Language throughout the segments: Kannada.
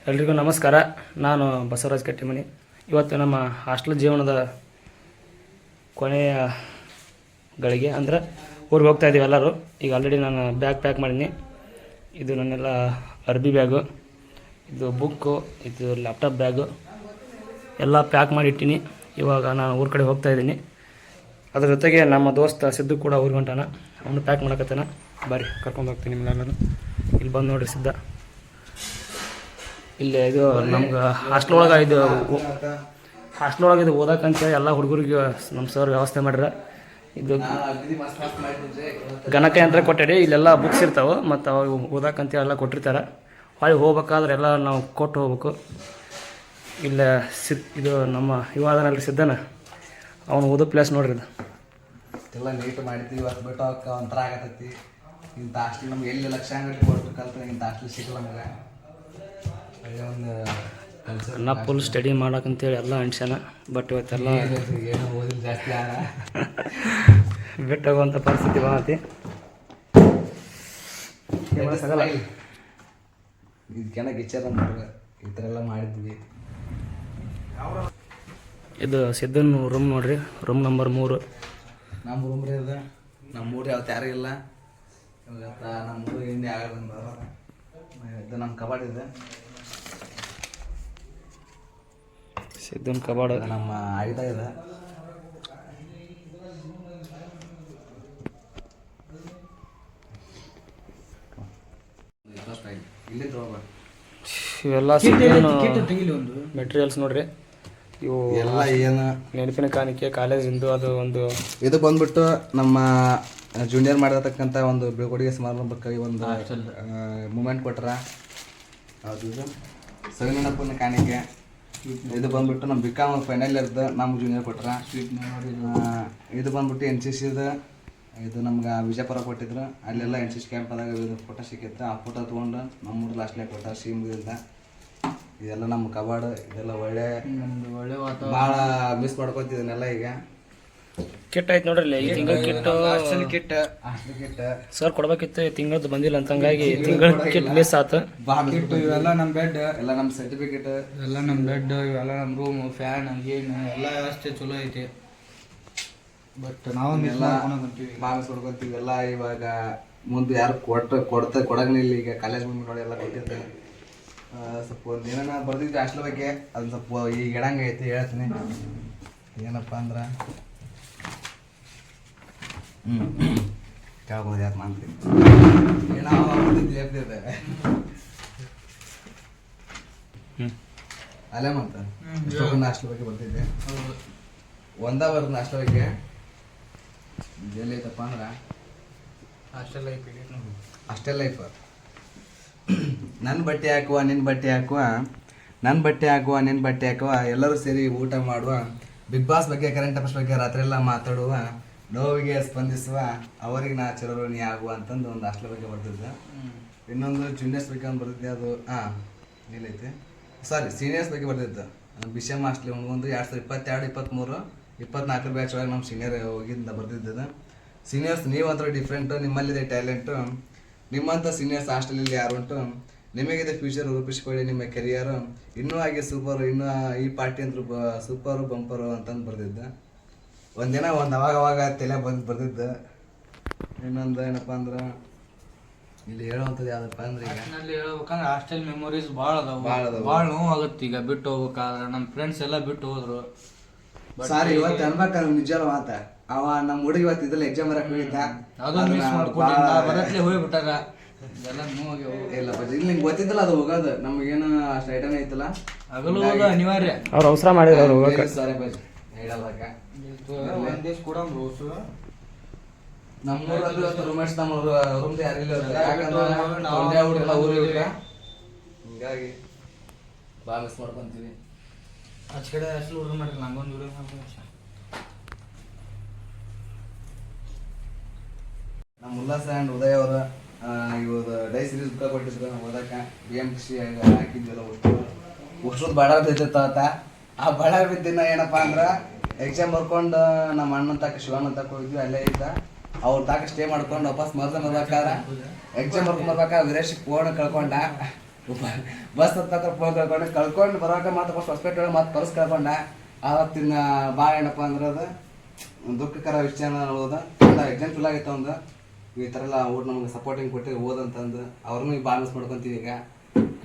ಎಲ್ರಿಗೂ ನಮಸ್ಕಾರ. ನಾನು ಬಸವರಾಜ್ ಕಟ್ಟಿಮನಿ. ಇವತ್ತು ನಮ್ಮ ಹಾಸ್ಟೆಲ್ ಜೀವನದ ಕೊನೆಯ ಗಳಿಗೆ ಅಂದರೆ ಊರಿಗೆ ಹೋಗ್ತಾ ಇದ್ದೀವಿ ಎಲ್ಲರೂ. ಈಗ ಆಲ್ರೆಡಿ ನಾನು ಬ್ಯಾಗ್ ಪ್ಯಾಕ್ ಮಾಡೀನಿ. ಇದು ನನ್ನೆಲ್ಲ ಅರ್ಬಿ ಬ್ಯಾಗು, ಇದು ಬುಕ್ಕು, ಇದು ಲ್ಯಾಪ್ಟಾಪ್ ಬ್ಯಾಗು ಎಲ್ಲ ಪ್ಯಾಕ್ ಮಾಡಿಟ್ಟಿನಿ. ಇವಾಗ ನಾನು ಊರ ಕಡೆ ಹೋಗ್ತಾ ಇದ್ದೀನಿ. ಅದ್ರ ಜೊತೆಗೆ ನಮ್ಮ ದೋಸ್ತ ಸಿದ್ದು ಕೂಡ ಊರಿಗೆ ಹೊಂಟಾನ. ಅವನು ಪ್ಯಾಕ್ ಮಾಡಕತ್ತಾನ. ಬರ್ರಿ ಕರ್ಕೊಂಡು ಹೋಗ್ತೀನಿ ನಿಮ್ಮೆಲ್ಲರೂ. ಇಲ್ಲಿ ಬಂದು ನೋಡಿರಿ ಸಿದ್ಧ. ಇಲ್ಲಿ ಇದು ನಮ್ಗೆ ಹಾಸ್ಟ್ಲೊಳಗೆ ಇದು ಓದಕ್ಕಂತೇಳಿ ಎಲ್ಲ ಹುಡುಗರಿಗೆ ನಮ್ಮ ಸರ್ ವ್ಯವಸ್ಥೆ ಮಾಡ್ಯಾರ. ಇದು ಗಣಕಯಂತ್ರ ಕೊಟ್ಟಡಿ. ಇಲ್ಲೆಲ್ಲ ಬುಕ್ಸ್ ಇರ್ತಾವೆ ಮತ್ತು ಅವು ಓದಕ್ಕಂತೇಳಿ ಎಲ್ಲ ಕೊಟ್ಟಿರ್ತಾರೆ. ಹೊಳ್ಳಿ ಹೋಗ್ಬೇಕಾದ್ರೆ ಎಲ್ಲ ನಾವು ಕೊಟ್ಟು ಹೋಗ್ಬೇಕು. ಇಲ್ಲ ಇದು ನಮ್ಮ ಇವಾದನಲ್ಲಿ ಸಿದ್ಧನ ಅವನು ಓದೋ ಪ್ಲೇಸ್ ನೋಡ್ರಿ. ಇದು ಎಲ್ಲ ನೀಟ್ ಮಾಡಿದ್ವಿ. ಇವತ್ತು ಬಿಟ್ಟು ಅವಕ್ಕೆ ಒಂಥರ ಆಗತ್ತೈತಿ. ಇಂಥ ಹಾಸ್ಟೆಲ್ ನಮ್ಗೆ ಎಲ್ಲಿ ಲಕ್ಷಾಂಗಟ್ಟಿ ಕೊಟ್ಟು ಕಲ್ತು ಇಂಥ ಹಾಸ್ಟೆಲ್ ಸಿಗಲ್ಲ ನಮಗೆ. ಒಂದು ಅನ್ನ ಫುಲ್ ಸ್ಟಡಿ ಮಾಡೋಕ್ಕಂತೇಳಿ ಎಲ್ಲ ಅನ್ಸ್ಯಾನ. ಬಟ್ ಇವತ್ತೆಲ್ಲ ಏನು ಓದಿಲ್ಲ ಜಾಸ್ತಿ ಆಗ ಬಿಟ್ಟೋಗುವಂಥ ಪರಿಸ್ಥಿತಿ ಬಂದೈತಿ. ಇದಕ್ಕೆನ ಗಿಚ್ಚರ ನಮ್ಗೆ ಈ ಥರ ಎಲ್ಲ ಮಾಡಿದ್ವಿ. ಇದು ಸಿದ್ಧನ ರೂಮ್ ನೋಡ್ರಿ, ರೂಮ್ ನಂಬರ್ 3. ನಮ್ಮ ರೂಮ್ ರೀ ಅದು. ನಮ್ಮ ಊರು ಯಾವತ್ತು ಯಾರೂ ಇಲ್ಲ. ಇವತ್ತ ನಮ್ಮ ಊರಿಗೆ ಹಿಂದೆ ಆಗೋದು ಬರೋದು. ಇದು ನಮ್ಮ ಕಬಾಡ್ ಇದೆ. ಸಿದ್ಧನ ಕಬಾಡ ನಮ್ಮ ಆಯುಧ ಇದೆ. ಇವೆಲ್ಲ ಸಿದ್ಧನ ಮೆಟೀರಿಯಲ್ಸ್ ನೋಡ್ರಿ. ಇವು ಎಲ್ಲ ಏನು ನೆನಪಿನ ಕಾಣಿಕೆ ಕಾಲೇಜಿಂದು. ಅದು ಒಂದು ಇದು ಬಂದ್ಬಿಟ್ಟು ನಮ್ಮ ಜೂನಿಯರ್ ಮಾಡಿರತಕ್ಕಂಥ ಒಂದು ಬೀಳ್ಕೊಡುಗೆ ಸಮಾರಂಭಕ್ಕಾಗಿ ಒಂದು ಮೂಮೆಂಟ್ ಕೊಟ್ರ. ಅದು ಸವಿನಪ್ಪನ ಕಾಣಿಕೆ. ಇದು ಬಂದ್ಬಿಟ್ಟು ನಮ್ಮ ಬಿಕಾಮ್ ಫೈನಲ್ ಇರ್ದು ನಮ್ಗೆ ಜೂನಿಯರ್ ಕೊಟ್ರ. ಇದು ಬಂದ್ಬಿಟ್ಟು NCCದು. ಇದು ನಮ್ಗೆ ವಿಜಯಪುರ ಕೊಟ್ಟಿದ್ರು. ಅಲ್ಲೆಲ್ಲ NCC ಕ್ಯಾಂಪದಾಗ ಇದು ಫೋಟೋ ಸಿಕ್ಕಿತ್ತು. ಆ ಫೋಟೋ ತೊಗೊಂಡು ನಮ್ಮೂರು ಲಾಸ್ಟ್ನಾಗ ಕೊಟ್ಟ ಸೀಮ್ದಿಂದ. ಇದೆಲ್ಲ ನಮ್ಮ ಕಬಾರ್ಡ್. ಇದೆಲ್ಲ ಒಳ್ಳೆ ಭಾಳ ಮಿಸ್ ಮಾಡ್ಕೊತಿದ್ದನ್ನೆಲ್ಲ. ಈಗ ಕಿಟ್ ಆಯ್ತು ನೋಡ್ರಿ. ಈ ತಿಂಗಳ ಕಿಟ್ ಸರ್ ಕೊಡ್ಬೇಕಿತ್ತು, ತಿಂಗಳದ್ದು ಬಂದಿಲ್ಲ ಅಂತ. ಹಂಗಾಗಿ ತಿಂಗಳ ಕಿಟ್ ಮಿಸ್ ಆಯ್ತು. ಇವೆಲ್ಲ ನಮ್ಮ ಬೆಡ್, ಎಲ್ಲ ನಮ್ಮ ಸರ್ಟಿಫಿಕೇಟ್, ಎಲ್ಲ ನಮ್ಮ ಬೆಡ್, ಇವೆಲ್ಲ ನಮ್ಮ ರೂಮು, ಫ್ಯಾನ್, ಏನು ಎಲ್ಲ ವ್ಯವಸ್ಥೆ ಚಲೋ ಐತಿ. ಬಟ್ ನಾವು ಭಾಳ ಮಿಸ್ ಮಾಡ್ಕೊತೀವಿ ಎಲ್ಲ. ಇವಾಗ ಮುಂದೆ ಯಾರು ಕೊಡಗನಿಲ್ಲ. ಈಗ ಕಾಲೇಜ್ ಬಂದ್ಬಿಟ್ಟು ಎಲ್ಲ ಕೊಟ್ಟಿರ್ತಾರೆ. ಸ್ವಲ್ಪ ಒಂದು ಏನಾನ ಬರ್ದಿದ್ವಿ ಹಾಸ್ಟೆಲ್ ಬಗ್ಗೆ. ಅದನ್ನ ಸ್ವಲ್ಪ ಈಗ ಇಡಂಗೆ ಐತಿ, ಹೇಳ್ತೀನಿ. ಏನಪ್ಪ ಅಂದ್ರೆ ಕೇಳ್ಬೋದು ಯಾಕೆ ಮಾಡ್ತೀವಿ. ಏನೋ ಹೇಳ್ತಿದ್ದೆ ಅಲ್ಲೇ ಮಾಡ್ತಾರೆ. ಹಾಸ್ಟೆಲ್ ಬಗ್ಗೆ ಬರ್ತಿದ್ದೆ. ಒಂದೇ ಬರ್ದು ಹಾಸ್ಟೆಲ್ ಬಗ್ಗೆ ಎಲ್ಲೈತಪ್ಪ ಅಂದ್ರೆ ಹಾಸ್ಟೆಲ್ ಲೈಫ್. ನನ್ನ ಬಟ್ಟೆ ಹಾಕುವ, ನಿನ್ನ ಬಟ್ಟೆ ಹಾಕುವ, ನನ್ನ ಬಟ್ಟೆ ಹಾಕುವ, ನಿನ್ನ ಬಟ್ಟೆ ಹಾಕುವ, ಎಲ್ಲರೂ ಸೇರಿ ಊಟ ಮಾಡುವ, ಬಿಗ್ ಬಾಸ್ ಬಗ್ಗೆ, ಕರೆಂಟ್ ಅಫೇರ್ಸ್ ಬಗ್ಗೆ ರಾತ್ರಿ ಎಲ್ಲ ಮಾತಾಡುವ, ನೋವಿಗೆ ಸ್ಪಂದಿಸುವ, ಅವರಿಗೆ ನಾ ಚಿರಋಣಿ ಆಗುವ ಅಂತಂದು ಒಂದು ಹಾಸ್ಟೆಲ್ ಬಗ್ಗೆ ಬರ್ತಿದ್ದೆ. ಇನ್ನೊಂದು ಜೂನಿಯರ್ಸ್ ಬಗ್ಗೆ ಒಂದು ಬರ್ತಿದ್ದೆ. ಅದು ಎಲ್ಲೈತೆ ಸೀನಿಯರ್ಸ್ ಬಗ್ಗೆ ಬರ್ತಿತ್ತು. BCM ಹಾಸ್ಟೆಲ್ ಒಂದು 2022, 23, 24 ಬ್ಯಾಚ್ ಒಳಗೆ ನಮ್ಮ ಸೀನಿಯರ್ ಹೋಗಿದ್ದ ಬರ್ತಿದ್ದದು. ಸೀನಿಯರ್ಸ್ ನೀವಂತೂ ಡಿಫ್ರೆಂಟು, ನಿಮ್ಮಲ್ಲಿದೆ ಟ್ಯಾಲೆಂಟು. ನಿಮ್ಮಂಥ ಸೀನಿಯರ್ಸ್ ಹಾಸ್ಟೆಲಲ್ಲಿ ಯಾರು ಉಂಟು, ನಿಮಗಿದೆ ಫ್ಯೂಚರ್ ರೂಪಿಸ್ಕೊಳ್ಳಿ ನಿಮ್ಮ ಕೆರಿಯರು. ಇನ್ನೂ ಹಾಗೆ ಸೂಪರು, ಇನ್ನೂ ಈ ಪಾರ್ಟಿ ಅಂತೂ ಸೂಪರು ಬಂಪರು ಅಂತಂದು ಬರ್ತಿದ್ದ. ಒಂದಿನ ಅವಾಗ ತಲೆ ಬರ್ತಿದ್ದ. ಇನ್ನೊಂದು ಏನಪ್ಪ ಅಂದ್ರೆ ಇಲ್ಲಿ ಹೇಳುವಂಥದ್ದು ಯಾವುದಪ್ಪ ಅಂದ್ರೆ, ಈಗ ಹೇಳ್ಬೇಕಂದ್ರೆ ಹಾಸ್ಟೆಲ್ ಮೆಮೊರೀಸ್ ಭಾಳ ನೋವು ಆಗುತ್ತೆ. ಈಗ ಬಿಟ್ಟು ಹೋಗ್ಬೇಕಾದ್ರೆ ನಮ್ಮ ಫ್ರೆಂಡ್ಸ್ ಎಲ್ಲ ಬಿಟ್ಟು ಹೋದ್ರು. ಸಾರಿ ಇವತ್ತು ಅನ್ಬೇಕಾದ್ರೆ ನಿಜವಾದ ಮಾತ. ಅವ ನಮ್ಮ ಹುಡುಗಿ ಇವತ್ತು ಇದ್ರಲ್ಲಿ ಎಕ್ಸಾಮ್ ಬರಕ್ಕೆ ಹೋಗಿದ್ದ. ಅದೊಂದು ಮಿಸ್ ಮಾಡ್ಕೊಂಡು ಬರತ್ಲೆ ಹೋಗ್ಬಿಟ್ಟಾರ. ಎಲ್ಲ ನೋವು ಇಲ್ಲ ಇಲ್ಲಿ ನಿಂಗೆ ಗೊತ್ತಿದ್ದಲ್ಲ ಅದು ಹೋಗೋದು. ನಮಗೇನು ಅಷ್ಟು ಐಟಮ್ ಐತಲ್ಲ, ಹಗಲು ಹೋಗೋದು ಅನಿವಾರ್ಯ. ಅವ್ರು ಅವಸರ ಮಾಡಿದ್ರು ಅವ್ರು ಹೋಗಕ್ಕೆ. ಸಾರಿ ಬಜ್ ಹೇಳಲ್ಲಾಕ ಒಂದೇಶ್ ಕೊಡಮ್ ರೋಸು. ನಮ್ಮೂರಲ್ಲಿ ಇವತ್ತು ರೂಮೇಟ್ಸ್ ನಮ್ಮ ರೂಮ್ದು ಯಾರಿಲ್ಲ. ಯಾಕಂದ್ರೆ ಊರಿಗೆ ಹಿಂಗಾಗಿ ಭಾಳ ಮಿಸ್ ಮಾಡ್ಕೊಂತೀವಿ. ಆಚೆ ಕಡೆ ಅಷ್ಟು ಹುಡುಗ ಮಾಡ್ರಿ, ನಂಗೊಂದು ಹುಡುಗ ಮಾಡ್ಕೊಂಡು ನಮ್ಮ ಉಲ್ಲಾಸ ಆ್ಯಂಡ್ ಉದಯ್ ಅವರು ಇವಾಗ ಡೈ ಸೀರೀಸ್ ಬುಕ್ಕ ಕೊಟ್ಟಿದ್ರು ಓದಕ್ಕೆ. BMTC ಹಾಕಿದ್ವಿಲ್ಲ ಉಷ್ಟ್ರದ್ದು ಬಳ್ಳಾರ್ ಬಿದ್ದಿತ್ತು ಆತ. ಆ ಬಳ್ಳಾರ್ ಬಿದ್ದಿನ ಏನಪ್ಪ ಅಂದ್ರೆ ಎಕ್ಸಾಮ್ ಬರ್ಕೊಂಡು ನಮ್ಮ ಅಣ್ಣನ ತಕ್ಕ ಶಿವಣ್ಣ ತಕ್ಕ ಹೋಗಿದ್ವಿ. ಅಲ್ಲೇ ಇದ್ದ. ಅವ್ರ ತಾಕ ಸ್ಟೇ ಮಾಡ್ಕೊಂಡು ವಾಪಸ್ ಬರ್ಬೇಕಾದ್ರೆ ಎಕ್ಸಾಮ್ ಬರ್ಬೇಕಾದ್ರೆ ವೀರೇಶ್ ಫೋನ್ ಕಳ್ಕೊಂಡ. ಬಸ್ ಹತ್ರ ಫೋನ್ ಕಳ್ಕೊಂಡು ಬರೋಕೆ ಮತ್ತೆ ಫಸ್ಟ್ ಹಾಸ್ಪಿಟಲ್ ಮತ್ತೆ ಪರ್ಸ್ ಕಳ್ಕೊಂಡ ಆವತ್ತಿನ ಭಾಳ ಏನಪ್ಪ ಅಂದ್ರೆ ಅದು ಒಂದು ದುಃಖಕರ ವಿಷಯ ಅನ್ನೋದು ಎಕ್ಸಾಮ್ ಚಲೋ ಆಗಿತ್ತು ಒಂದು ಈ ಥರ ಎಲ್ಲ ಊಟ ನಮ್ಗೆ ಸಪೋರ್ಟಿಂಗ್ ಕೊಟ್ಟಿರಿ ಓದಂತಂದು ಅವ್ರನ್ನೂ ಈಗ ಭಾಳ ಮಿಸ್ ಮಾಡ್ಕೊತೀವಿ ಈಗ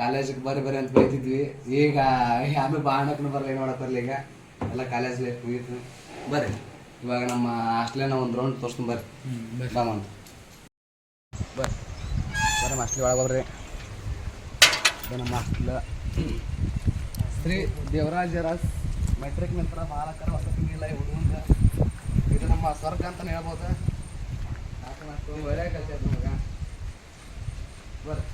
ಕಾಲೇಜಿಗೆ ಬರ್ರಿ ಅಂತ ಬೈತಿದ್ವಿ ಈಗ ಆಮೇಲೆ ಬಾಣಕ್ಕೂ ಬರಲ್ಲ ಏನು ಮಾಡಕ್ಕೆ ಬರಲಿ ಈಗ ಎಲ್ಲ ಕಾಲೇಜ್ ಲೈಫ್ ಮುಗೀತು ಬರ್ರಿ ಇವಾಗ ನಮ್ಮ ಹಾಸ್ಟ್ಲೇನ ಒಂದು ರೌಂಡ್ ತೋರಿಸ್ಕೊಂಡು ಬರ್ರಿ ಬಾಮಂತ ಬರ್ರಿ ಬರ್ರಿ ಹಾಸ್ಟ್ಲಿ ಒಳಗೆ ಬರ್ರಿ ಇದು ನಮ್ಮ ಹಾಸ್ಟೆಲ್ ಶ್ರೀ ದೇವರಾಜ ಅರಸ್ ಮೆಟ್ರಿಕ್ ನಂತರ ಬಾಲಕರ ವಸತಿ ನಿಲಯ ಹುಡುಗಂದ ಇದು ನಮ್ಮ ಸ್ವರ್ಗ ಅಂತಲೇ ಹೇಳ್ಬೋದು ಯಾಕಂದ್ರೆ ಒಳ್ಳೆಯ ಕೆಲಸ ಐತೆ ನಮಗೆ ಬರ್ರಿ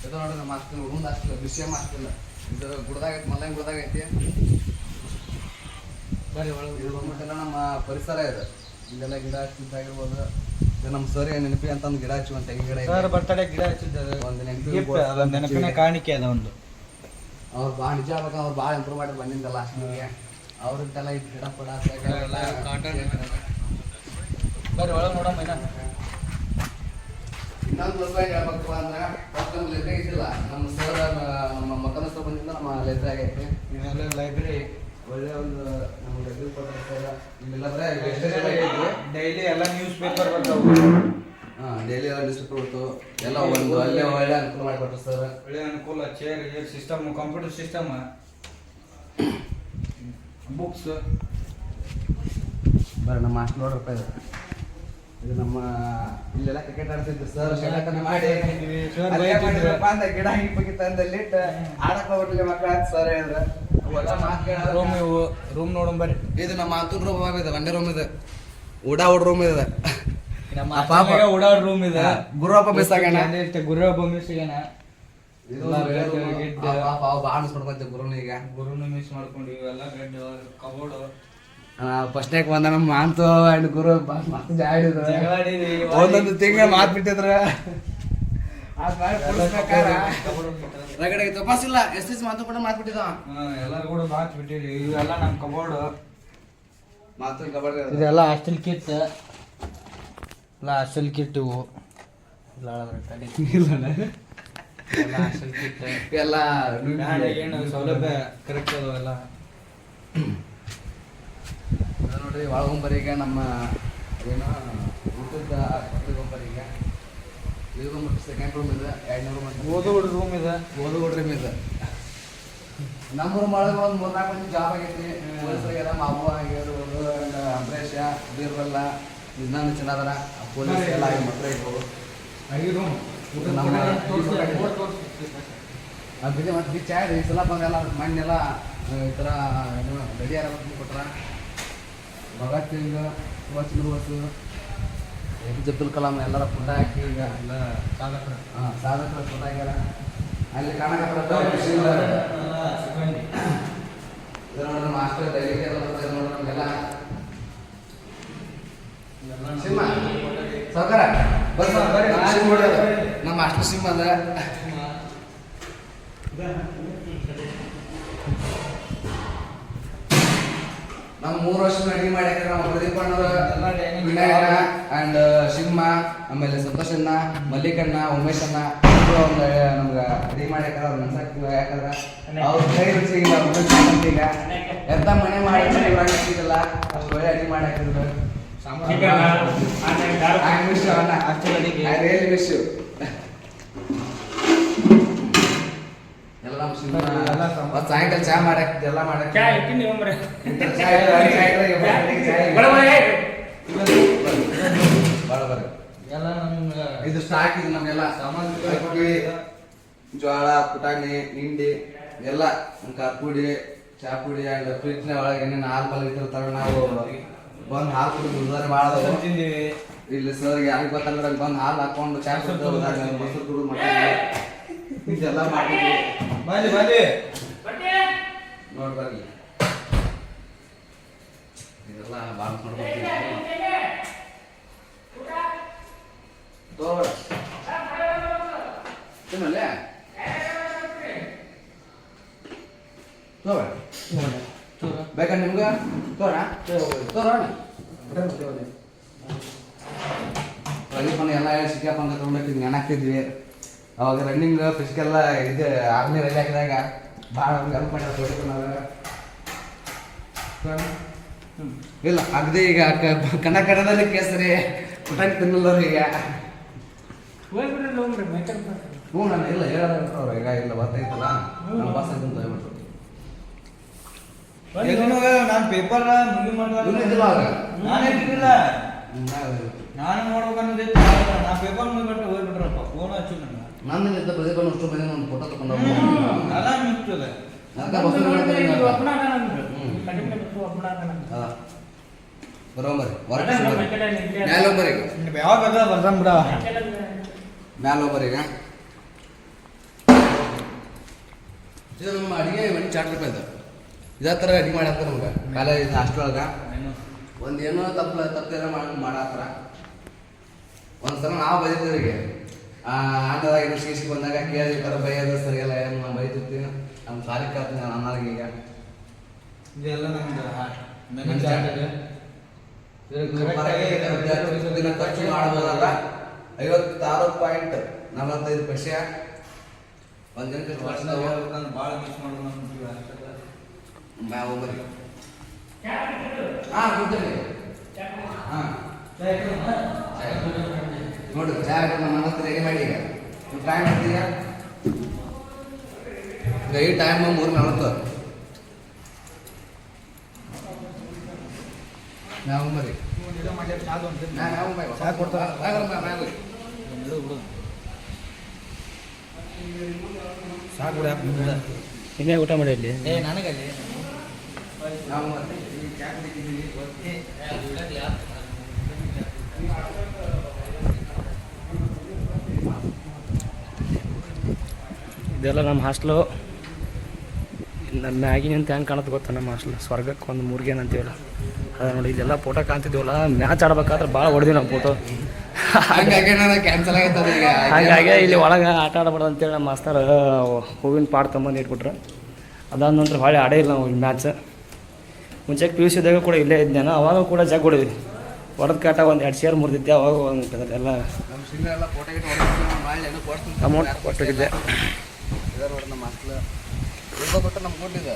ಇದು ನೋಡ್ರಿ ನಮ್ಮ ಹಾಸ್ಟೆಲ್ ಹುಡುಗಂದು ಹಾಸ್ಟೆಲ್ ಬಿಸಿಎಂ ಹಾಸ್ಟೆಲ್ ಇದು ಗುಡ್ದಾಗೈತಿ ಮಲ್ಲಂಗ ಗುಡ್ದಾಗೈತಿ ಬರ್ರಿ ಒಳಗೆ ಇದು ಬಂದ್ಬಿಟ್ಟೆಲ್ಲ ನಮ್ಮ ಪರಿಸರ ಇದೆ ಇಲ್ಲೆಲ್ಲ ಗಿಡ ಹಚ್ಚಿದ್ದಾಗಿರ್ಬೋದು ಇದು ನಮ್ಮ ಸರ್ ನೆನಪಿ ಅಂತ ಒಂದು ಗಿಡ ಹಚ್ಚಿ ಒಂದು ತೆಂಗಿನ ಗಿಡ ಸರ್ ಬರ್ತಡೇ ಗಿಡ ಹಚ್ಚಿದ್ದಾರೆ ಒಂದು ನೆನಪಿನ ಕಾಣಿಕೆ ಅದ ಒಂದು ಅವ್ರು ಭಾಳ ನಿಜ ಆಗ್ಬೇಕು ಅವ್ರು ಭಾಳ ಇಂಪ್ರೂವ್ ಮಾಡಿ ಬಂದಿದ್ದಲ್ಲ ಅಷ್ಟೇ ಅವ್ರದ್ದೆಲ್ಲ ಇದು ಗಿಡ ಪಡ ಬರ್ರಿ ಒಳಗೆ ನೋಡಮ್ಮ ಇನ್ನೊಂದು ಪ್ಲಸ್ ಪಾಯಿಂಟ್ ಹೇಳ್ಬೇಕಪ್ಪ ಅಂದ್ರೆ ಫಸ್ಟ್ ನಮ್ಮ ಲೈಬ್ರರಿ ಇದ್ದಿಲ್ಲ ನಮ್ಮ ಸರ್ ನಮ್ಮ ಮಕ್ಕಳ ಸರ್ ಬಂದಿದ್ದ ನಮ್ಮ ಲೈಬ್ರರಿ ಆಗೈತಿ ಇದೆಲ್ಲ ಲೈಬ್ರರಿ ಒಳ್ಳೆ ಒಂದು ನಮ್ಮ ಲೈಬ್ರರಿ ಕೊಟ್ಟಿರ್ತಾರೆ ಇಲ್ಲೆಲ್ಲ ಬರೀ ಡೈಲಿ ಎಲ್ಲ ನ್ಯೂಸ್ ಪೇಪರ್ ಬರ್ತಾವೆ ಹಾಂ ಡೈಲಿ ಎಲ್ಲ ನ್ಯೂಸ್ ಪೇಪರ್ ಬರ್ತಾವೆ ಎಲ್ಲ ಒಂದು ಅಲ್ಲೇ ಒಳ್ಳೆ ಅನುಕೂಲ ಮಾಡಿಕೊಟ್ರು ಸರ್ ಒಳ್ಳೆ ಅನುಕೂಲ chair system computer system books ಬರ್ರಿ ನಮ್ಮ ಹಾಸ್ಟೆಲ್ ನೋಡ್ರಪ್ಪ ಇದು ನಮ್ಮ ಇಲ್ಲೆಲ್ಲ ಕ್ರಿಕೆಟ್ ಆಡ್ತಿದ್ರು ಸರ್ ಶಟಕನ್ನ ಮಾಡಿ ಅಂತ ಗಿಡ ಹಿಂಗ್ ತಂದಲ್ಲಿ ಆಡಕ್ ಹೋಗ್ಬಿಟ್ಟಿಲ್ಲ ಮಕ್ಕಳ ಸರ್ ಹೇಳಿದ್ರು ರೂಮ್ ಇವು ರೂಮ್ ನೋಡೋಣ ಬರ್ರಿ ಇದು ನಮ್ಮ ಮಾತುನ್ ರೂಮ್ ಇದೆ ಒಂದೇ ರೂಮ್ ಇದೆ ಊಟ ರೂಮ್ ಇದೆ ನಮ್ಮ ಪಾಪ ಓಡಾಡ್ ರೂಮ್ ಇದೆ ಗುರುವಪ್ಪ ಮಿಸ್ ಆಗ್ಯಾನ ಗುರುವಪ್ಪ ಮಿಸ್ ಆಗ್ಯಾನ ಭಾಳ ಮಿಸ್ ಮಾಡ್ಕೊಂತೀವಿ ಗುರುನ ಈಗ ಗುರುನು ಮಿಸ್ ಮಾಡ್ಕೊಂಡು ಇವೆಲ್ಲ ಬೆಡ್ ಕಬೋರ್ಡ್ ಫಸ್ಟ್ನೇಕ್ ಬಂದ ನಮ್ಮ ಮಾಂತು ಅಂಡ್ ಗುರು ಮಸ್ತ್ ಜಾಡಿದ್ರು ಒಂದೊಂದು ತಿಂಗಳ ಮಾತು ಬಿಟ್ಟಿದ್ರ ರಗಡೆ ತಪಾಸಿಲ್ಲ ಎಸ್ ಮಾತು ಕೂಡ ಮಾತು ಬಿಟ್ಟಿದ ಎಲ್ಲರೂ ಕೂಡ ಮಾತು ಬಿಟ್ಟಿರಿ ಇವೆಲ್ಲ ನಮ್ಮ ಕಬೋರ್ಡ್ ಮಾತು ಕಬಡ್ಡಿ ಇದೆಲ್ಲ ಹಾಸ್ಟೆಲ್ ಕಿಟ್ ಎಲ್ಲ ಹಾಸ್ಟೆಲ್ ಕಿಟ್ ಇವು ಎಲ್ಲ ಹಾಸ್ಟೆಲ್ ಕಿಟ್ ಎಲ್ಲ ಏನು ಸೌಲಭ್ಯ ಕರೆಕ್ಟ್ ಅದಾವೆಲ್ಲ ನೋಡ್ರಿ ಒಳಗೊಂಬರಿಗೆ ನಮ್ಮ ಏನೋ ಊಟದ ಗೊಂಬರಿಗೆ ಇದು ಬಂದ್ಬಿಟ್ಟು ಸೆಕೆಂಡ್ ರೂಮ್ ಇದೆ 200 ಓದುಗುಡ್ ರೂಮ್ ಇದೆ ರೂಮ್ ಇದೆ ನಮ್ಮ ರೂಮ್ ಒಳಗೆ ಒಂದು 3-4 ಮಂದಿ ಜಾಬ್ ಆಗೈತಿ ಪೊಲೀಸರಿಗೆಲ್ಲ ಮಾವು ಆಗಿರ್ಬೋದು ಅಂಬರೇಶ ಬೀರ್ಬಲ್ಲ ವಿಜ್ಞಾನ ಚೆನ್ನಾದರ ಪೊಲೀಸ್ ಎಲ್ಲ ಆಗಿ ಮಕ್ಕಳು ಇರ್ಬೋದು ನಮ್ಮ ಬಿಡಿ ಮತ್ತು ಬಿಚ್ಚ ಈ ಸಲ ಬಂದೆಲ್ಲ ಮಣ್ಣೆಲ್ಲ ಈ ಥರ ಏನು ಗಡಿಯಾರ ಕೊಟ್ರ Bhagat Singh Subhash Chandra Bose A P J Abdul Kalam ಎಲ್ಲರ ಫುಡ್ ಹಾಕಿ ಈಗ ಎಲ್ಲ ಸಾಧಕರ ಫುಡ್ ಆಗ್ಯಾರ ಅಲ್ಲಿ ನೋಡ್ರಿ ಮಾಸ್ಟರ್ ಡೈಲಿ ನೋಡ್ರಿ ನಮಗೆಲ್ಲ ಸಿಂಹ ಸೌಕರ ನಮ್ಮ ಮಾಸ್ಟರ್ ಸಿಂಹ ಅದ ನಾವು 3 ವರ್ಷ ಅಡಿಗೆ ಮಾಡ್ಯಾಕ ನಮ್ಮ ಪ್ರದೀಪ್ ಅಣ್ಣವ್ರ ವಿನಾಯಕ ಅಂಡ್ ಸಿಂಹ ಆಮೇಲೆ ಸಂತೋಷಣ್ಣ ಮಲ್ಲಿಕಣ್ಣ ಉಮೇಶಣ್ಣ ಒಂದು ನಮ್ಗೆ ಅಡಿಗೆ ಮಾಡ್ಯಾಕ ಅವ್ರು ನನ್ಸಕ್ ಯಾಕಂದ್ರೆ ಅವ್ರ ಕೈ ರುಚಿಗಿಲ್ಲ ಈಗ ಎಂತ ಮನೆ ಮಾಡಿಲ್ಲ ಅಷ್ಟು ಒಳ್ಳೆ ಅಡಿಗೆ ಮಾಡ್ಯಾಕಿದ್ರು ಸಾಯಂಕಾಲ ಚಾ ಮಾಡಕ್ ಎಲ್ಲ ಮಾಡಕ್ ಇದು ಸ್ಟಾಕ್ ಇದು ನಮ್ಗೆಲ್ಲ ಜೋಳ ಪುಟಾಣಿ ಹಿಂಡಿ ಎಲ್ಲ ಪುಡಿ ಚಾ ಪುಡಿ ಅಂಡ್ ಫ್ರಿಡ್ಜ್ನ ಒಳಗೆ ಏನೇನು ಹಾಲು ಪಾಲು ಇಟ್ಟಿರ್ತಾರ ನಾವು ಬಂದು ಹಾಲು ಕುಡಿದು ಉದಾರೆ ಭಾಳ ಇಲ್ಲಿ ಸರ್ ಯಾರಿಗೆ ಗೊತ್ತಂದ್ರೆ ಬಂದು ಹಾಲು ಹಾಕೊಂಡು ಚಾ ಕುಡಿದು ಮೊಸರು ಕುಡಿದು ಮಾಡ್ತೀವಿ ಇದೆಲ್ಲ ಮಾಡಿದ್ವಿ ನೋಡ್ಬರ್ಲಿ ಇದೆಲ್ಲ ಭಾಳ ಮಾಡ್ಕೊತೀವಿ ತೋಬೇಡ ತಿನ್ನಲ್ಲೇ ತೋಬೇಡ ಬೇಕಾ ನಿಮ್ಗೆ ತೋರ ತೋರೋಣ ಪ್ರದೀಪನ ಎಲ್ಲ ಸಿಕ್ಕಾಪ ಅಂತ ತೊಗೊಂಡೋಗಿ ನೆನಾಕ್ತಿದ್ವಿ ಅವಾಗ ರನ್ನಿಂಗ್ ಫಿಸಿಕಲ್ ಇದು ಆರ್ಮಿ ರಜೆ ಹಾಕಿದಾಗ ಭಾಳ ಹೆಲ್ಪ್ ಮಾಡ್ಯಾರ. ಇಲ್ಲ ಅಗದಿ ಈಗ ಕನ್ನ ಕನ್ನಡದಲ್ಲಿ ಕೇಸರಿ ಪುಟಾಣಿ ತಿನ್ನಲ್ಲವ್ರು ಈಗ. ಹ್ಞೂ ನಾನು ಇಲ್ಲ ಹೇಳೋರು ಈಗ ಇಲ್ಲ ಬರ್ತೈತಲ್ಲ ನಮ್ಮ ಬಾಸ್ ಅಂತ ಹೇಳ್ಬಿಟ್ಟು ನಾನು ಪೇಪರ್ ನಾನು ನೋಡ್ಬೇಕನ್ನೋದಿತ್ತು. ನಾ ಪೇಪರ್ ಮುಗಿಬಿಟ್ಟು ಹೋಗ್ಬಿಟ್ರಪ್ಪ ಫೋನ್ ಹಚ್ಚಿ ನನಗೆ. ನನ್ನಿಂದ ಪ್ರತಿಭಟನೆ ಅಷ್ಟು ಬಂದ ಒಂದು ಫೋಟೋ ತಗೊಂಡು ಅಲ್ಲ ಮಿಕ್ತದೆ ಬರೋಬರಿ ಮ್ಯಾಲೊಬ್ಬರಿಗೆ ಯಾವಾಗ ಬರ್ದಂಗ್ ಬಿಡ ಮ್ಯಾಲೊಬ್ಬರಿಗೆ ಇದು ನಮ್ಮ ಅಡುಗೆ ಒಂದು ಚಾಟ್ ರೂಪಾಯಿ ಅಂತ ಇದೇ ಥರ ಅಡುಗೆ ಮಾಡತ್ತಾರ ನಮ್ಗೆ ಕಾಲೇಜ್ ಹಾಸ್ಟೆಲ್ ಒಳಗೆ ಒಂದು ಏನೋ ತಪ್ಪೇನೋ ಮಾಡತ್ತಾರ. ಒಂದ್ಸಲ ನಾವು ಬೈದಿದ್ದವರಿಗೆ ಆಟದಾಗ ಇನ್ನೂ ಶೀರ್ಷಿ ಬಂದಾಗ ಕೇಳಿ ಈ ಥರ ಬೈಯೋದು ಸರಿಯಲ್ಲ ಏನು ನಾವು ಬೈತಿರ್ತೀವಿ ನಮ್ಮ ಸಾರಿ ಕೇಳ್ತೀನಿ ನಾನು ಅನ್ನೋರಿಗೆ ಈಗ ಇದೆಲ್ಲ ನಮ್ದು ದಿನ ಖರ್ಚು ಮಾಡ್ಬೋದಲ್ಲ 56.45 ಒಂದು ದಿನಕ್ಕೆ ಭಾಳ ಮಿಸ್ ಮಾಡ್ಕೊಂಡು ಹಾಂ ಕೂತೀನಿ ಹಾಂ ನೋಡು ಚಾ ನಮ್ಮ ಹತ್ರ ರೆಡಿ ಮಾಡಿ ಈಗ ಟೈಮ್ ಮಾಡ್ತೀಯ ಈಗ ಈ ಟೈಮ್ 3:40 ನಾವು ಮರಿ ಸಾಕು ಇನ್ನೇ ಊಟ ಮಾಡಿ ಇಲ್ಲಿ ನನಗಲ್ಲಿ ನಾವು ಇದೆಲ್ಲ ನಮ್ಮ ಹಾಸ್ಟ್ಲು. ನಮ್ಮ ಮ್ಯಾಗಿನಿಂದ ಹೆಂಗೆ ಕಾಣುತ್ತೆ ಗೊತ್ತಾ ನಮ್ಮ ಹಾಸ್ಟ್ಲು ಸ್ವರ್ಗಕ್ಕೆ ಒಂದು ಮೂರ್ಗೇನು ಅಂತೀವಲ್ಲ ಅದ ನೋಡಿ ಇಲ್ಲೆಲ್ಲ ಫೋಟೋ ಕಾಣ್ತಿದ್ದೀವಲ್ಲ ಮ್ಯಾಚ್ ಆಡ್ಬೇಕಾದ್ರೆ ಭಾಳ ಹೊಡೆದಿವಿ ನಾವು ಫೋಟೋ. ಕ್ಯಾನ್ಸಲ್ ಆಗೈತದ ಈಗ ಹಾಗಾಗಿ ಇಲ್ಲಿ ಒಳಗೆ ಆಟ ಆಡಬಾರ್ದು ಅಂತೇಳಿ ನಮ್ಮ ಮಾಸ್ತರ್ ಹೂವಿನ ಪಾಟ್ ತೊಗೊಂಬಂದು ಇಟ್ಬಿಟ್ರು. ಅದಾದ ನಂತರ ಹೊಳೆ ಆಡೇ ಇಲ್ಲ ನಾವು ಮ್ಯಾಚ್. ಮುಂಚೆ PUC ಇದ್ದಾಗ ಕೂಡ ಇಲ್ಲೇ ಇದ್ದೇನೆ ಅವಾಗ ಕೂಡ ಜಗ್ ಹೊಡಿದ್ವಿ ಹೊಡೆದ ಕಾಟ ಒಂದು 2 ಶೇರ್ ಮುರಿದಿದ್ದೆ ಅವಾಗ ಎಲ್ಲ ಅಮೌಂಟ್ ಕೊಟ್ಟಿದ್ದೆ. ನೋಡಿ ನಮ್ಮ ಹಾಸ್ಟೆಲ್ ಬಿಟ್ಟು ನಮ್ಗೆ ಕೊಟ್ಟಿದ್ದೆ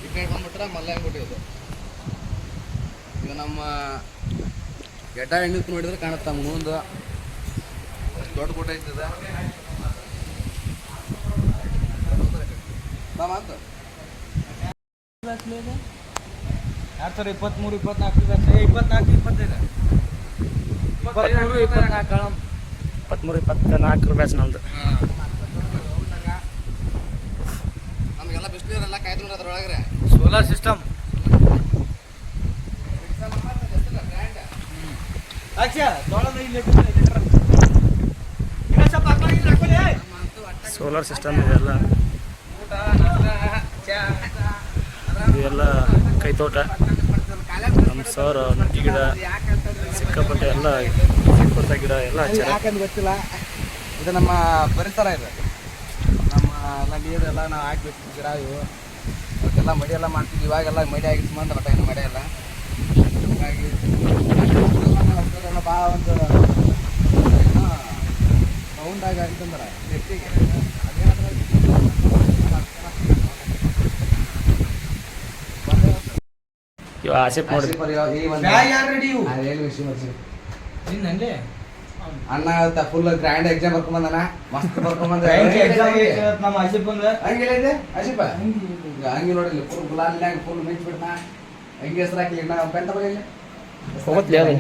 ಈ ಕಡೆ ಬಂದ್ಬಿಟ್ರೆ ಮಲ್ಲ ಕೊಟ್ಟಿದ್ದು. ಈಗ ನಮ್ಮ ಗೆಡ್ಡ ಹೆಂಗೆ ನೋಡಿದ್ರೆ ಕಾಣುತ್ತೆ ನಮ್ಮ ಮುಂದೆ ದೊಡ್ಡ ಕೋಟ ಇರ್ತದೆ ಅಂತ 2023 24 24 23-24 ಬ್ಯಾಚ್ ನಮ್ಮದು. ನಮಗೆಲ್ಲ ಬಿಸಿನೀರೆಲ್ಲ ಕಾಯ್ದು ಅದ್ರೊಳಗ್ರೆ ಸೋಲಾರ್ ಸಿಸ್ಟಮ್ ಸೋಲಾರ್ ಸಿಸ್ಟಮ್ ಇದೆಲ್ಲ ಇದೆಲ್ಲ ಕೈತೋಟ. ನಮ್ಮ ಸರ್ ನುಗ್ಗಿ ಗಿಡ ಸಿಕ್ಕಾಪಟ್ಟೆ ಎಲ್ಲ ಸಿಕ್ಕೋತ ಗಿಡ ಎಲ್ಲ ಹಚ್ಚಾರ. ಯಾಕಂತ ಗೊತ್ತಿಲ್ಲ. ಇದು ನಮ್ಮ ಪರಿಸರ ಇದು ನಮ್ಮ ಎಲ್ಲ ನೀರೆಲ್ಲ ನಾವು ಹಾಕ್ಬೇಕು ಗಿಡ ಇವು ಅವಕ್ಕೆಲ್ಲ ಮಡಿ ಎಲ್ಲ ಮಾಡ್ತೀವಿ. ಇವಾಗೆಲ್ಲ ಮಡಿ ಆಗಿ ಸಂಬಂಧ ಬಟ್ ಏನು ಮಡಿ ಎಲ್ಲ ಹಾಗಾಗಿ ಭಾಳ ಒಂದು ಸೌಂಡಾಗ ಅಂತಂದ್ರೆ ನೆಟ್ಟಿಗೆ ಇವ ಆಸಿಫ್ ನೋಡಿ ಅಣ್ಣ ಫುಲ್ ಗ್ರ್ಯಾಂಡ್ ಎಕ್ಸಾಮ್ ಬರ್ಕೊಂಬಂದನ ಮಸ್ತ್ ಬರ್ಕೊಂಬಂದ ನಮ್ಮ ಆಸಿಫ್ ಬಂದ ಹಂಗಿಲ್ಲ ಆಸಿಫ ಹಂಗೆ ನೋಡಿಲ್ಲ ಫುಲ್ ಗುಲಾಲ್ನಾಗ ಫುಲ್ ಮಿಂಚ್ ಬಿಡ್ನ ಹಂಗೆ ಹೆಸರು ಹಾಕ್ಲಿ ನಾ ಪೆಂತ ಬರಲಿಲ್ಲ ಹೋಗತ್ಲಿ ಅದು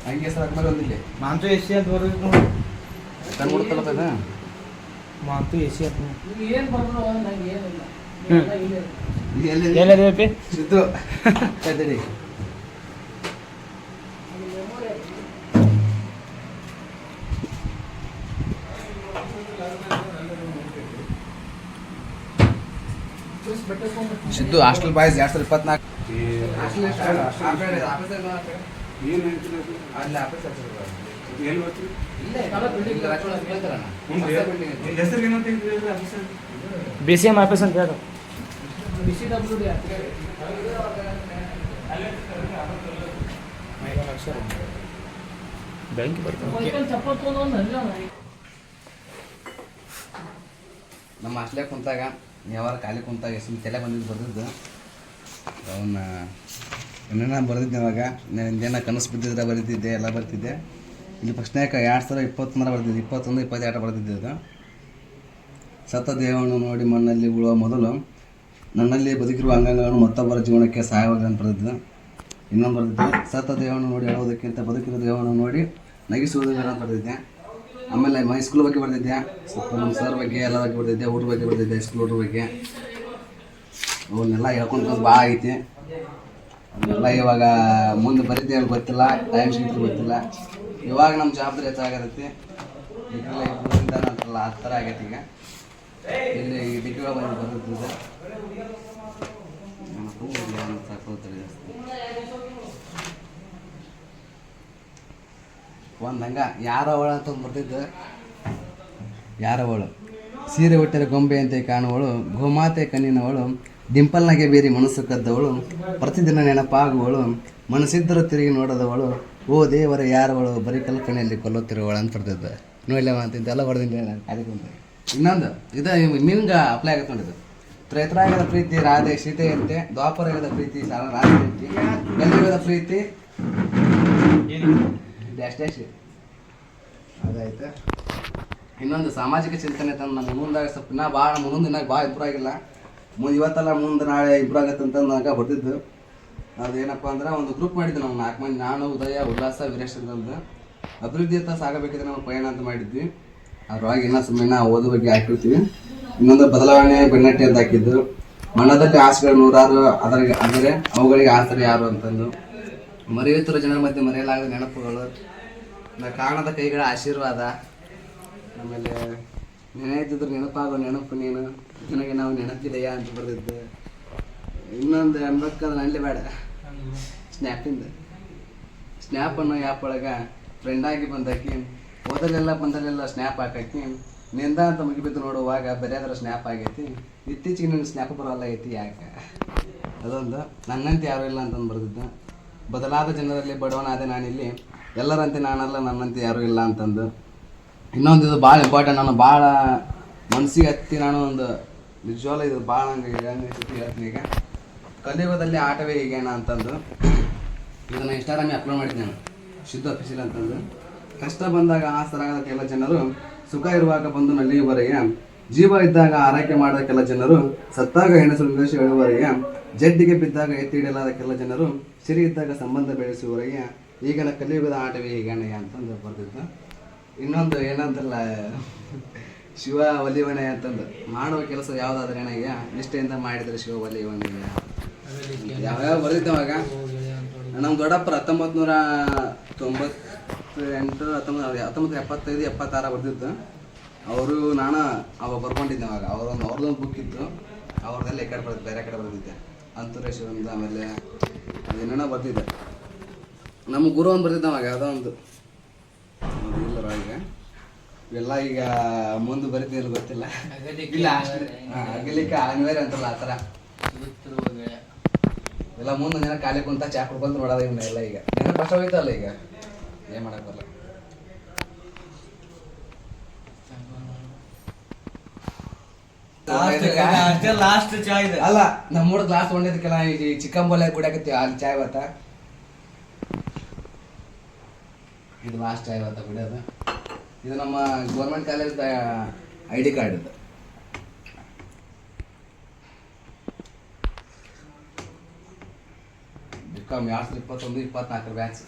ಹಂಗೆ ಹೆಸರು ಹಾಕ್ಮೇಲೆ ಒಂದಿಲ್ಲ ಮಾಂತು ಎಸಿ ಅಂತ ಬರ್ಬೇಕು ನೋಡಿ ಕಣ್ಣು ಕೊಡುತ್ತಲ್ಲಪ್ಪ ಇದು ಮಾಂತು ಎಸಿ ಅಂತ ಎಲ್ಲದೀಪಿ ಸಿದ್ದು ಕೈತಡಿ Siddu hostel boys 2024 BCM office ಅಂತ ಹೇಳು. ಬೆಂಕಿ ಬರ್ತದೆ. ನಮ್ಮ ಹಾಸ್ಟ್ಲಾಗ ಕುಂತಾಗ ಯಾವಾರ ಖಾಲಿ ಕುಂತಾಗ ಎಷ್ಟು ತಲೆ ಬಂದಿದ್ದು ಬರ್ದಿದ್ದು ಅವನ್ನ ಏನೇನ ಬರ್ದಿದ್ದೆ ಅವಾಗ ನಾನು ಕನಸು ಬಿದ್ದಿದ್ರೆ ಬರೀತಿದ್ದೆ ಎಲ್ಲ ಬರ್ತಿದ್ದೆ. ಇಲ್ಲಿ ಫಸ್ಟ್ನ್ಯಾಗ 2021 ಬರ್ತಿದ್ದೆ, 21, 22 ಬರ್ತಿದ್ದೆ. ಅದು ಸತ್ತ ದೇಹವನ್ನು ನೋಡಿ ಮಣ್ಣಲ್ಲಿ ಉಳುವ ಮೊದಲು ನನ್ನಲ್ಲಿ ಬದುಕಿರುವ ಅಂಗಾಂಗಗಳನ್ನು ಮತ್ತೊಬ್ಬರ ಜೀವನಕ್ಕೆ ಸಹಾಯವಾಗಲಿ ಅಂತ ಬರ್ತಿದ್ದೆ. ಇನ್ನೊಂದು ಬರ್ತಿದ್ದೆ, ಸತ್ತ ದೇಹವನ್ನು ನೋಡಿ ಹೇಳುವುದಕ್ಕಿಂತ ಬದುಕಿರುವ ದೇಹವನ್ನು ನೋಡಿ ನಗಿಸುವುದು ಅಂತ ಬರ್ತಿದ್ದೆ. ಆಮೇಲೆ ಮೈ ಸ್ಕೂಲ್ ಬಗ್ಗೆ ಬರ್ತಿದ್ದೆ, ಸ್ವಲ್ಪ ನಮ್ಮ ಸರ್ ಬಗ್ಗೆ ಎಲ್ಲ ಬಗ್ಗೆ ಬರ್ತಿದ್ದೆ, ಊರ ಬಗ್ಗೆ ಬರ್ತಿದ್ದೆ, ಸ್ಕೂಲ್ ಊರ ಬಗ್ಗೆ. ಅವನ್ನೆಲ್ಲ ಹೇಳ್ಕೊಂಡು ಭಾಳ ಐತಿ. ಅದನ್ನೆಲ್ಲ ಇವಾಗ ಮುಂದೆ ಬರೀತೀವಿ ಅಂತ ಗೊತ್ತಿಲ್ಲ, ಟೈಮ್ ಸಿಗ್ತದೆ ಗೊತ್ತಿಲ್ಲ. ಇವಾಗ ನಮ್ಮ ಜವಾಬ್ದಾರಿ ಹೆಚ್ಚಾಗತ್ತೈತಿ. ಡಿಗ್ರಿ ಅಂತಲ್ಲ ಆ ಥರ ಆಗೈತಿ. ಈಗ ಇಲ್ಲಿ ಡಿಗ್ರಿ ಒಳಗೆ ಬರ್ತಿದ್ದೆ ಒಂದು ಹಂಗ ಯಾರವಳು ಅಂತ ಬರ್ತಿದ್ದು. ಯಾರವಳು ಸೀರೆ ಹುಟ್ಟಿದ ಗೊಂಬೆ ಅಂತ ಕಾಣುವಳು, ಗೋಮಾತೆ ಕಣ್ಣಿನವಳು, ಡಿಂಪಲ್ನಾಗೆ ಬೇರೆ ಮನಸ್ಸು ಕದ್ದವಳು, ಪ್ರತಿದಿನ ನೆನಪಾಗುವಳು, ಮನಸ್ಸಿದ್ದರೂ ತಿರುಗಿ ನೋಡದವಳು, ಓ ದೇವರ ಯಾರವಳು ಬರೀ ಕಲ್ಪನೆಯಲ್ಲಿ ಕೊಲ್ಲುತ್ತಿರುವಳು ಅಂತ ಬರ್ತಿದ್ದೆ. ನೋಡ್ಲೇವ ಅಂತಿದ್ದೆಲ್ಲ ಬರ್ದಿದ್ದೆ ನಾನು ಕಾರ್ಯಕ್ರಮ. ಇನ್ನೊಂದು ಇದು ನಿಮ್ಗೆ ಅಪ್ಲೈ ಆಗತ್ತೆ ನೋಡಿದ್ದು. ತ್ರೈತರಾಗದ ಪ್ರೀತಿ ರಾಧೆ ಸೀತೆಯಂತೆ, ದ್ವಾಪರಗದ ಪ್ರೀತಿ ರಾಧೆಯಂತೆ, ಕಲಿಯುಗದ ಪ್ರೀತಿ ಡ್ಯಾಶ್ ಡ್ಯಾಶ್. ಅದಾಯ್ತು. ಇನ್ನೊಂದು ಸಾಮಾಜಿಕ ಚಿಂತನೆ ತಂದು ನಮ್ಮ ಮುಂದಾಗ ಸ್ವಲ್ಪ ನಾ ಭಾಳ ಮುಂದಿನ ಭಾಳ ಇಂಪ್ರೂವ್ ಆಗಿಲ್ಲ. ಇವತ್ತೆಲ್ಲ ಮುಂದೆ ನಾಳೆ ಇಂಪ್ರೂವ್ ಆಗತ್ತೆ ಅಂತ ನನಗೆ ಬರ್ತಿದ್ದು. ಅದೇನಪ್ಪ ಅಂದ್ರೆ ಒಂದು ಗ್ರೂಪ್ ಮಾಡಿದ್ದೆ ನಾವು 4 ಮಂದಿ, ನಾನು, ಉದಯ, ಉಲ್ಲಾಸ, ವೀರೇಶ್ ಅಂತ. ಅಭಿವೃದ್ಧಿಯತ್ತ ಸಾಗಬೇಕಿದ್ರೆ ನಾವು ಪಯಣ ಅಂತ ಮಾಡಿದ್ವಿ. ಅದ್ರೊಳಗೆ ಇನ್ನೂ ಸುಮ್ಮನೆ ಓದೋ ಬಗ್ಗೆ ಹಾಕಿರ್ತೀವಿ. ಇನ್ನೊಂದು ಬದಲಾವಣೆ ಬೆನ್ನಟ್ಟಿ ಅಂತ ಹಾಕಿದ್ದು. ಮನದಲ್ಲಿ ಆಸೆಗಳು ನೂರಾರು, ಆದರೆ ಅವುಗಳಿಗೆ ಆಸರೆ ಯಾರು ಅಂತಂದು. ಮರೆಯುತ್ತಿರೋ ಜನರ ಮಧ್ಯೆ ಮರೆಯಲಾಗದ ನೆನಪುಗಳು, ಕಾಣದ ಕೈಗಳ ಆಶೀರ್ವಾದ. ಆಮೇಲೆ ನೆನೆಯುತ್ತಿದ್ರು ನೆನಪಾಗೋ ನೆನಪು ನೀನು, ನನಗೆ ನಾವು ನೆನಪಿದೆಯಾ ಅಂತ ಬರ್ದಿದ್ದೆ. ಇನ್ನೊಂದು ಅನ್ಬೇಕಾದ್ರೆ ನನ್ಲಿ ಬೇಡ, ಸ್ನ್ಯಾಪ್ ಅನ್ನೋ ಆ್ಯಪ್ ಒಳಗೆ ಫ್ರೆಂಡಾಗಿ ಬಂದಾಕಿ ಓದಲೆಲ್ಲ ಬಂದಲ್ಲೆಲ್ಲ ಸ್ನ್ಯಾಪ್ ಹಾಕಿ ನಿಂದ ಅಂತ ಮುಗಿಬಿದ್ದು ನೋಡುವಾಗ ಬೇರೆದರ ಸ್ನ್ಯಾಪ್ ಆಗೈತಿ. ಇತ್ತೀಚೆಗೆ ನಿನ್ನ ಸ್ನ್ಯಾಪ್ ಬರೋಲ್ಲ ಐತಿ ಯಾಕೆ? ಅದೊಂದು ನನ್ನಂತೆ ಯಾರೂ ಇಲ್ಲ ಅಂತಂದು ಬರ್ದಿದ್ದೆ. ಬದಲಾದ ಜನರಲ್ಲಿ ಬಡವನಾದೆ ನಾನಿಲ್ಲಿ, ಎಲ್ಲರಂತೆ ನಾನಲ್ಲ ನನ್ನಂತೆ ಯಾರೂ ಇಲ್ಲ ಅಂತಂದು. ಇನ್ನೊಂದು ಇದು ಭಾಳ ಇಂಪಾರ್ಟೆಂಟ್, ನಾನು ಭಾಳ ಮನಸ್ಸಿಗೆ ಹತ್ತಿ ನಾನು ಒಂದು ನಿಜವಾಗ್ಲೂ ಇದು ಭಾಳ ಹಂಗೆ ಹೇಳ್ತೀನಿ. ಈಗ ಕಲಿಯುಗದಲ್ಲಿ ಆಟವೇ ಹೀಗೇನ ಅಂತಂದು ಇದನ್ನು ಇನ್ಸ್ಟಾಗ್ರಾಮಿಗೆ ಅಪ್ಲೋಡ್ ಮಾಡಿದ್ದೆ ನಾನು, ಶುದ್ಧ ಅಫಿಷಿಯಲ್ ಅಂತಂದು. ಕಷ್ಟ ಬಂದಾಗ ಆಸರಾಗದ ಕೆಲ ಜನರು, ಸುಖ ಇರುವಾಗ ಬಂದು ನಲಿಯುವವರೆಗೆ, ಜೀವ ಇದ್ದಾಗ ಆರೈಕೆ ಮಾಡಿದ ಕೆಲ ಜನರು, ಸತ್ತಾಗ ಹೆಣಸು ನಿವೇಶ ಹೇಳುವವರೆಗೆ, ಜಡ್ಡಿಗೆ ಬಿದ್ದಾಗ ಎತ್ತಿ ಹಿಡಿಯಲಾದ ಕೆಲ ಜನರು, ಸಿರಿ ಇದ್ದಾಗ ಸಂಬಂಧ ಬೆಳೆಸುವವರೆಗೆ, ಈಗಿನ ಕಲಿಯುಗದ ಆಟವೇ ಹೀಗಣ್ಣಯ್ಯ ಅಂತಂದು ಬರ್ತಿದ್ದು. ಇನ್ನೊಂದು ಏನಂತಲ್ಲ, ಶಿವ ಒಲಿವಣೆ ಅಂತಂದು, ಮಾಡುವ ಕೆಲಸ ಯಾವುದಾದ್ರೆ ಏನಯ್ಯ, ನಿಷ್ಠೆಯಿಂದ ಮಾಡಿದರೆ ಶಿವ ಒಲಿವಣಯ್ಯ ಯಾವ್ಯಾವ ಬರ್ತಿದ್ದವಾಗ. ನಮ್ಮ ದೊಡ್ಡಪ್ಪರ 1998, 1975, 76 ಬರ್ತಿತ್ತು. ಅವರು ನಾನು ಅವಾಗ ಬರ್ಕೊಂಡಿದ್ದೆ. ಅವಾಗ ಅವ್ರದ್ದೊಂದು ಬುಕ್ ಇತ್ತು, ಅವ್ರದ್ದೆಲ್ಲ ಈ ಕಡೆ ಬರ್ತಿದ್ದೆ, ಬೇರೆ ಕಡೆ ಬರ್ತಿದ್ದೆ. ಅಂತರೇಶ್ವರಂದು ಆಮೇಲೆ ಅದೇನೇನೋ ಬರ್ತಿದ್ದೆ. ನಮ್ಮ ಗುರು ಒಂದು ಬರ್ತಿದ್ದ ಅವಾಗ, ಯಾವುದೋ ಒಂದು ಇಲ್ಲರ ಈಗ ಇವೆಲ್ಲ ಈಗ ಮುಂದೆ ಬರಿತೀನಿ ಗೊತ್ತಿಲ್ಲ. ಇಲ್ಲ ಅಗಲಿಕ್ಕೆ ಅನಿವಾರ್ಯ ಅಂತಲ್ಲ ಆ ಥರ ಎಲ್ಲ. ಮುಂದೆ ನೆನ ಖಾಲಿ ಕುಂತ ಚಾ ಕುಡ್ಕೊಂತ ನೋಡೋದು ಇವನ್ನ ಎಲ್ಲ. ಈಗ ನೆನ ಕಷ್ಟ ಹೋಯ್ತಲ್ಲ, ಈಗ ಏನು ಮಾಡಕ್ಕೆ ಬರಲ್ಲ. ಅಲ್ಲ ನಮ್ಮ ಹುಡುಗ ಗ್ಲಾಸ್ ತೊಗೊಂಡಿದ್ದಕ್ಕೆಲ್ಲ ಈ ಚಿಕ್ಕಂಬೊಲೆ ಕುಡಿಯಾಕತ್ತೀವಿ ಅಲ್ಲಿ ಚಾಯ್ ಬತ್ತ. ಇದು ಲಾಸ್ಟ್ ಚಾಯ್ ಬತ್ತ ಕುಡಿಯೋದು. ಇದು ನಮ್ಮ ಗೌರ್ಮೆಂಟ್ ಕಾಲೇಜ್ದ ID ಕಾರ್ಡ್ ಇದು. BCom 2021, 24 batch.